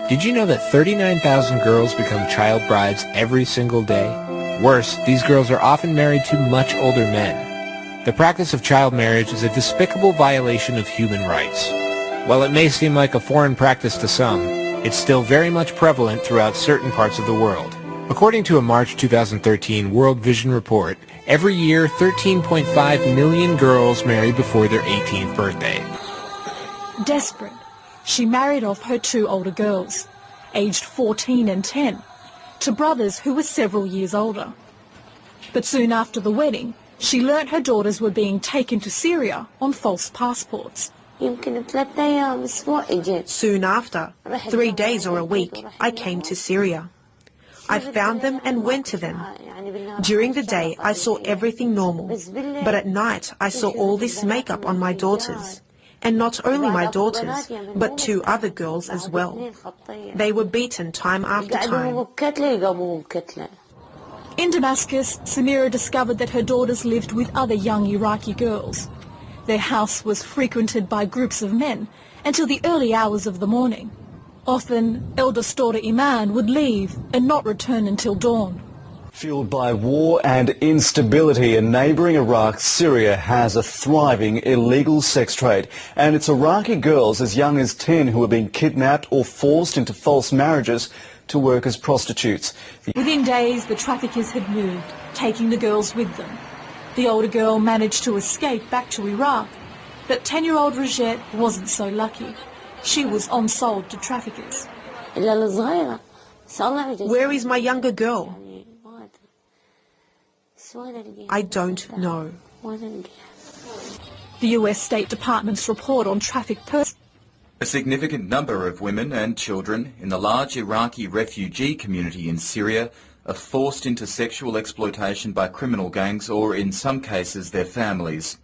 Did you know that 39,000 girls become child brides every single day? Worse, these girls are often married to much older men. The practice of child marriage is a despicable violation of human rights. While it may seem like a foreign practice to some, it's still very much prevalent throughout certain parts of the world. According to a March 2013 World Vision report, every year 13.5 million girls marry before their 18th birthday. Desperate, she married off her two older girls, aged 14 and 10, to brothers who were several years older. But soon after the wedding, she learnt her daughters were being taken to Syria on false passports. Soon after, 3 days or a week, I came to Syria. I found them and went to them. During the day, I saw everything normal, but at night, I saw all this makeup on my daughters. And not only my daughters, but two other girls as well. They were beaten time after time. In Damascus, Samira discovered that her daughters lived with other young Iraqi girls. Their house was frequented by groups of men until the early hours of the morning. Often, eldest daughter Iman would leave and not return until dawn. Fueled by war and instability in neighbouring Iraq, Syria has a thriving illegal sex trade. And it's Iraqi girls as young as 10 who are being kidnapped or forced into false marriages to work as prostitutes. Within days, the traffickers had moved, taking the girls with them. The older girl managed to escape back to Iraq, but 10-year-old Rajette wasn't so lucky. She was on-sold to traffickers. Where is my younger girl? I don't know. The US State Department's report on trafficked persons. A significant number of women and children in the large Iraqi refugee community in Syria are forced into sexual exploitation by criminal gangs or, in some cases, their families.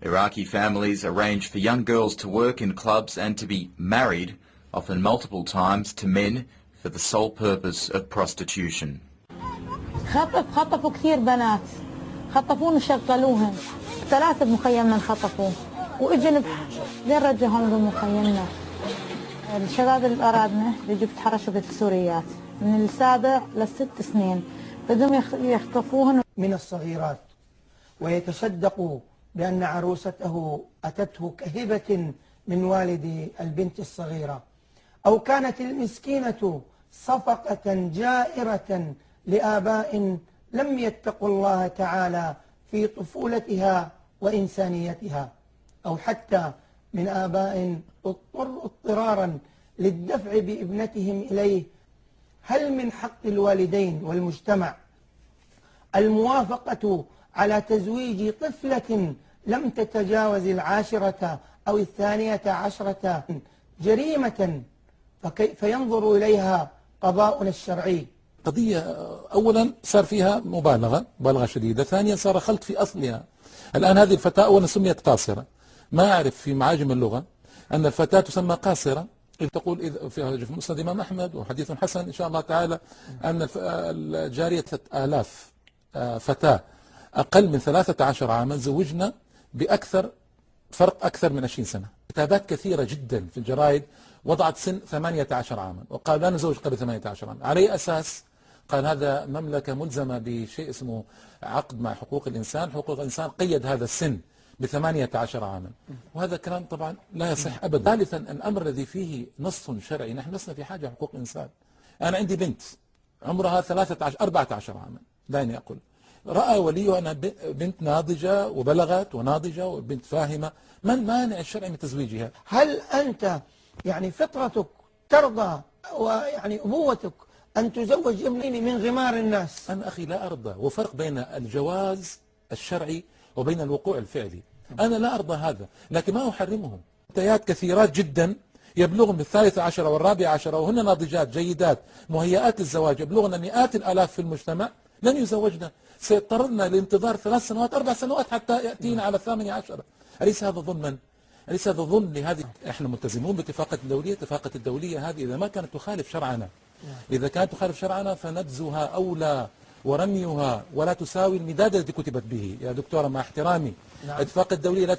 Iraqi families arrange for young girls to work in clubs and to be married, often multiple times, to men for the sole purpose of prostitution. خطفوا كثير بنات خطفوهم وشغلوهم 3 بمخيمنا انخطفوا واجوا لين رجعهم بمخيمنا الشباب اللي ارادنا بيجوا بيتحرشوا بالسوريات من ال7 ل6 سنين بدهم يخطفوهن من الصغيرات ويتصدقوا بأن عروسته أتته كهبة من والد البنت الصغيرة أو كانت المسكينة صفقة جائرة لآباء لم يتقوا الله تعالى في طفولتها وإنسانيتها أو حتى من آباء اضطروا اضطرارا للدفع بابنتهم إليه. هل من حق الوالدين والمجتمع الموافقة على تزويج طفلة لم تتجاوز 10 أو 12 جريمة فكيف ينظر إليها قضاؤنا الشرعي؟ قضية أولا صار فيها مبالغة شديدة. ثانيا صار خلط في أصلها. الآن هذه الفتاة أولا سميت قاصرة. ما أعرف في معاجم اللغة أن الفتاة تسمى قاصرة. إذ تقول إذا في مسند الإمام أحمد وحديث حسن إن شاء الله تعالى أن الجارية 3000 فتاة أقل من 13 عاما زوجنا بأكثر فرق أكثر من 20 سنة. كتابات كثيرة جدا في الجرائد وضعت سن 18 عاما وقال لا نزوج قبل 18 عاما. على أي أساس؟ قال هذا مملكة ملزمة بشيء اسمه عقد مع حقوق الإنسان. حقوق الإنسان قيد هذا السن ب18 عاما وهذا كلام طبعا لا يصح أبدا. ثالثا الأمر الذي فيه نص شرعي. نحن لسنا في حاجة حقوق الإنسان. أنا عندي بنت عمرها 14 عاما دعني أقول رأى وليه أنا بنت ناضجة وبلغت وناضجة وبنت فاهمة. ما المانع الشرعي من تزويجها؟ هل أنت يعني فطرتك ترضى ويعني أبوتك أن تزوج ابني من غمار الناس؟ أنا أخي لا أرضى. وفرق بين الجواز الشرعي وبين الوقوع الفعلي. أنا لا أرضى هذا لكن ما أحرمهم. فتيات كثيرات جدا يبلغن بال13 وال14 وهن ناضجات جيدات مهيئات للزواج يبلغن مئات الآلاف في المجتمع لن يزوجن. سيضطرنا لانتظار 3 سنوات 4 سنوات حتى يأتينا على 18. أليس هذا ظلما؟ أليس هذا ظلم لهذه؟ احنا ملتزمون باتفاقات الدولية. الاتفاقات الدولية هذه إذا ما كانت تخالف شرعنا إذا كانت تخالف شرعنا فنبذها أولى ورميها ولا تساوي المداد الذي كتبت به. يا دكتورة مع احترامي الاتفاقات الدولية لا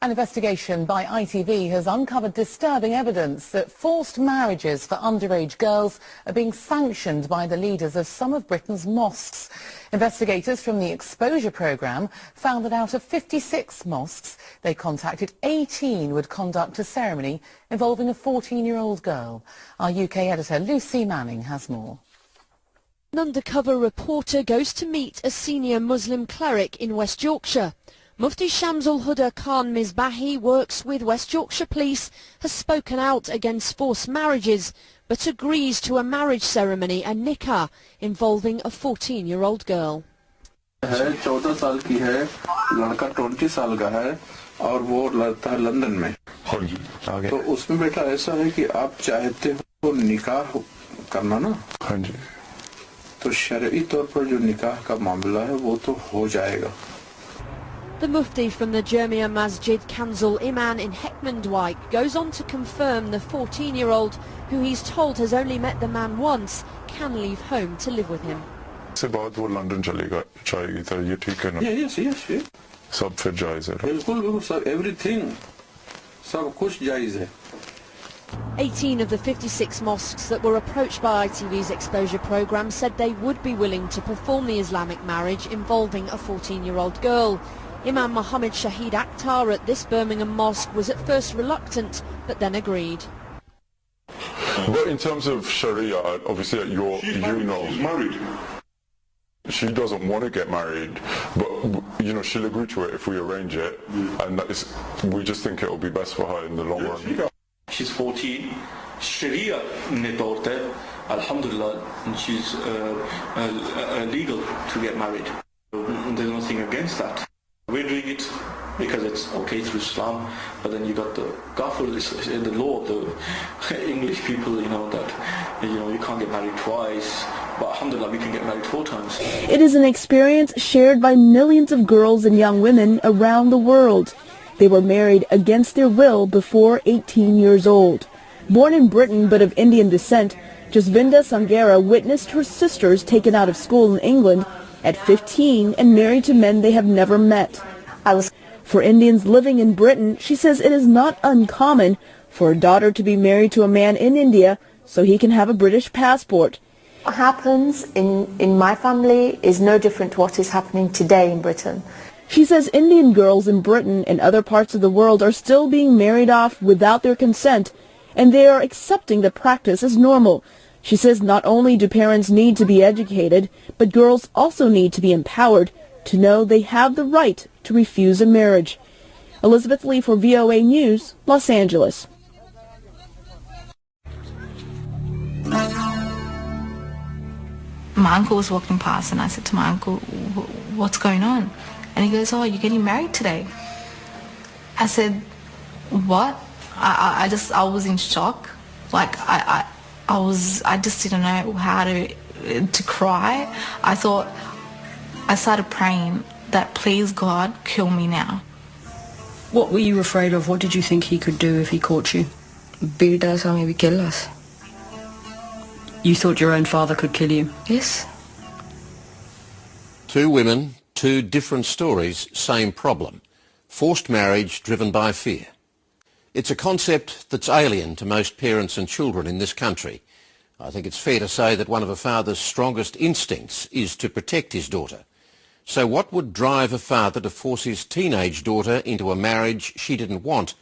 An investigation by ITV has uncovered disturbing evidence that forced marriages for underage girls are being sanctioned by the leaders of some of Britain's mosques. Investigators from the Exposure programme found that out of 56 mosques, they contacted 18 would conduct a ceremony involving a 14-year-old girl. Our UK editor Lucy Manning has more. An undercover reporter goes to meet a senior Muslim cleric in West Yorkshire. Mufti Shamsul Huda Khan Misbahi works with West Yorkshire Police, has spoken out against forced marriages, but agrees to a marriage ceremony, a nikah, involving a 14-year-old girl. 14 साल की है, लड़का 20 साल का है और वो रहता है लंदन में। तो उसमें बेटा ऐसा है कि आप चाहते हो निकाह करना ना? हाँ जी। तो शरई तौर पर जो निकाह का मामला है वो तो हो जाएगा। The Mufti from the Jamia Masjid Kanzul Iman in Heckmondwike goes on to confirm the 14-year-old, who he's told has only met the man once, can leave home to live with him. से बाद वो London चलेगा चाहिए था ये ठीक है ना? Yes, yes, yes. सब फिर जायज़ है। बिल्कुल बिल्कुल सब everything सब कुछ जायज़ है। 18 of the 56 mosques that were approached by ITV's Exposure programme said they would be willing to perform the Islamic marriage involving a 14-year-old girl. Imam Mohammed Shahid Akhtar at this Birmingham mosque was at first reluctant, but then agreed. But in terms of Sharia, obviously she's married. She doesn't want to get married, but you know she'll agree to it if we arrange it, and we just think it will be best for her in the long run. She's 14. Sharia ne taur pe, alhamdulillah, she's legal to get married. There's nothing against that. We're doing it because it's okay through Islam, but then you got the kafir, the law of the English people, you know, that you can't get married twice, but alhamdulillah we can get married 4 times. It is an experience shared by millions of girls and young women around the world. They were married against their will before 18 years old. Born in Britain but of Indian descent, Jasvinda Sangera witnessed her sisters taken out of school in England at 15 and married to men they have never met. For Indians living in Britain, she says it is not uncommon for a daughter to be married to a man in India so he can have a British passport. What happens in my family is no different to what is happening today in Britain. She says Indian girls in Britain and other parts of the world are still being married off without their consent, and they are accepting the practice as normal. She says not only do parents need to be educated, but girls also need to be empowered to know they have the right to refuse a marriage. Elizabeth Lee for VOA News, Los Angeles. My uncle was walking past and I said to my uncle, "What's going on?" And he goes, "Oh, you're getting married today." I said, "What?" I was in shock. Like I just didn't know how to cry. I started praying that please God kill me now. What were you afraid of? What did you think he could do if he caught you? Beat us or maybe kill us. You thought your own father could kill you? Yes. 2 women, 2 different stories, same problem. Forced marriage driven by fear. It's a concept that's alien to most parents and children in this country. I think it's fair to say that one of a father's strongest instincts is to protect his daughter. So what would drive a father to force his teenage daughter into a marriage she didn't want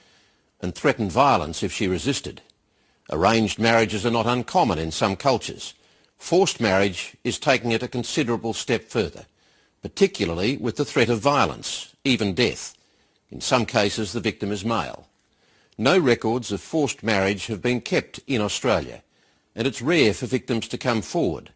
and threaten violence if she resisted? Arranged marriages are not uncommon in some cultures. Forced marriage is taking it a considerable step further, particularly with the threat of violence, even death. In some cases the victim is male. No records of forced marriage have been kept in Australia, and it's rare for victims to come forward.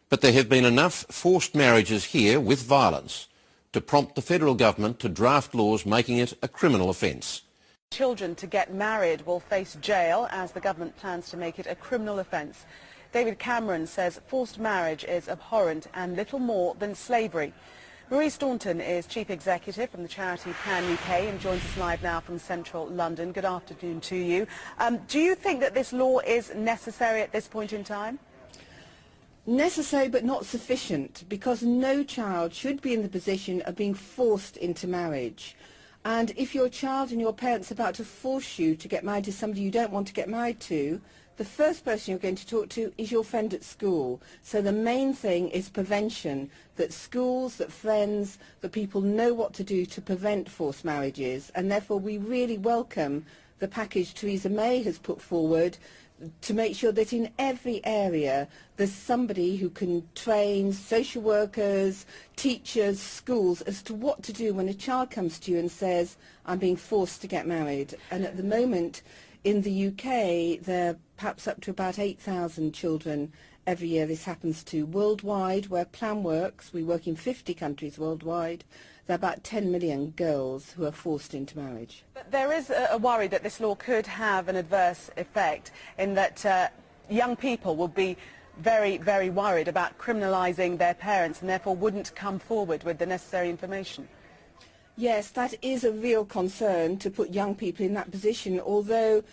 But there have been enough forced marriages here with violence to prompt the federal government to draft laws making it a criminal offence. Children to get married will face jail as the government plans to make it a criminal offence. David Cameron says forced marriage is abhorrent and little more than slavery. Maurice Staunton is Chief Executive from the charity Pan UK and joins us live now from central London. Good afternoon to you. Do you think that this law is necessary at this point in time? Necessary but not sufficient, because no child should be in the position of being forced into marriage. And if your child and your parents are about to force you to get married to somebody you don't want to get married to, the first person you're going to talk to is your friend at school. So the main thing is prevention, that schools, that friends, that people know what to do to prevent forced marriages. And therefore we really welcome the package Theresa May has put forward to make sure that in every area there's somebody who can train social workers, teachers, schools as to what to do when a child comes to you and says, I'm being forced to get married. And at the moment in the UK there are perhaps up to about 8,000 children every year this happens to. Worldwide, where Plan works, we work in 50 countries worldwide, there are about 10 million girls who are forced into marriage. But there is a worry that this law could have an adverse effect in that young people will be very, very worried about criminalising their parents and therefore wouldn't come forward with the necessary information. Yes, that is a real concern, to put young people in that position, although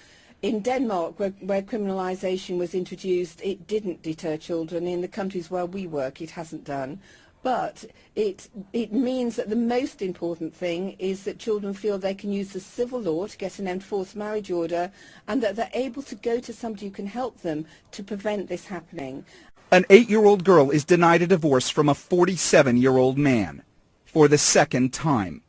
in Denmark, where criminalisation was introduced, it didn't deter children. In the countries where we work, it hasn't done. But it means that the most important thing is that children feel they can use the civil law to get an enforced marriage order, and that they're able to go to somebody who can help them to prevent this happening. An 8-year-old girl is denied a divorce from a 47-year-old man for the second time.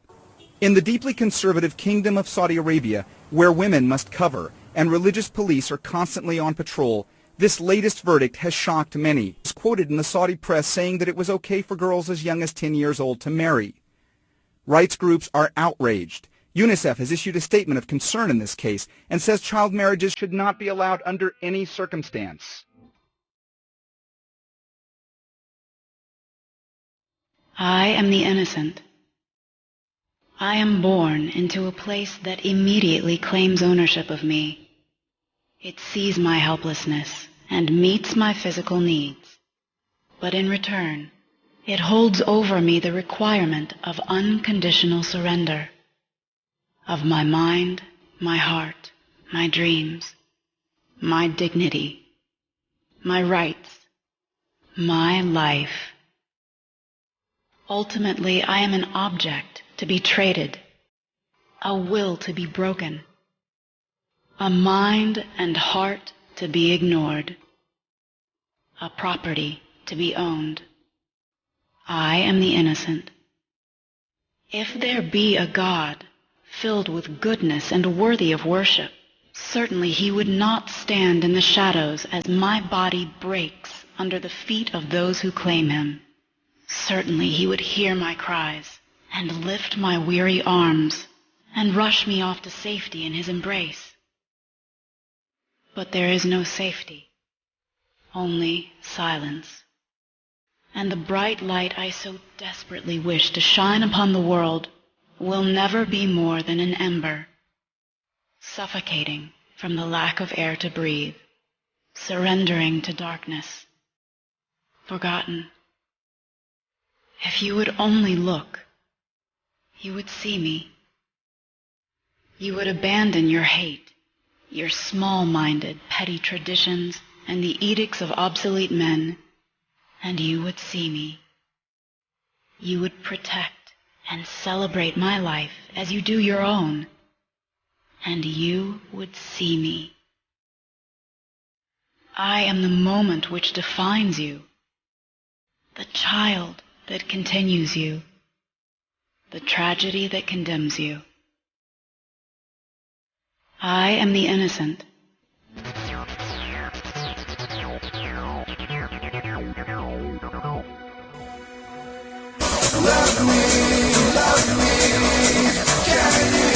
In the deeply conservative Kingdom of Saudi Arabia, where women must cover and religious police are constantly on patrol, this latest verdict has shocked many. It's quoted in the Saudi press saying that it was okay for girls as young as 10 years old to marry. Rights groups are outraged. UNICEF has issued a statement of concern in this case and says child marriages should not be allowed under any circumstance. I am the innocent. I am born into a place that immediately claims ownership of me. It sees my helplessness and meets my physical needs. But in return, it holds over me the requirement of unconditional surrender, of my mind, my heart, my dreams, my dignity, my rights, my life. Ultimately, I am an object to be traded, a will to be broken, a mind and heart to be ignored, a property to be owned. I am the innocent. If there be a God filled with goodness and worthy of worship, certainly he would not stand in the shadows as my body breaks under the feet of those who claim him. Certainly he would hear my cries and lift my weary arms and rush me off to safety in his embrace. But there is no safety, only silence. And the bright light I so desperately wish to shine upon the world will never be more than an ember, suffocating from the lack of air to breathe, surrendering to darkness, forgotten. If you would only look, you would see me. You would abandon your hate, your small-minded, petty traditions, and the edicts of obsolete men, and you would see me. You would protect and celebrate my life as you do your own, and you would see me. I am the moment which defines you, the child that continues you, the tragedy that condemns you. I am the innocent. Love me, can you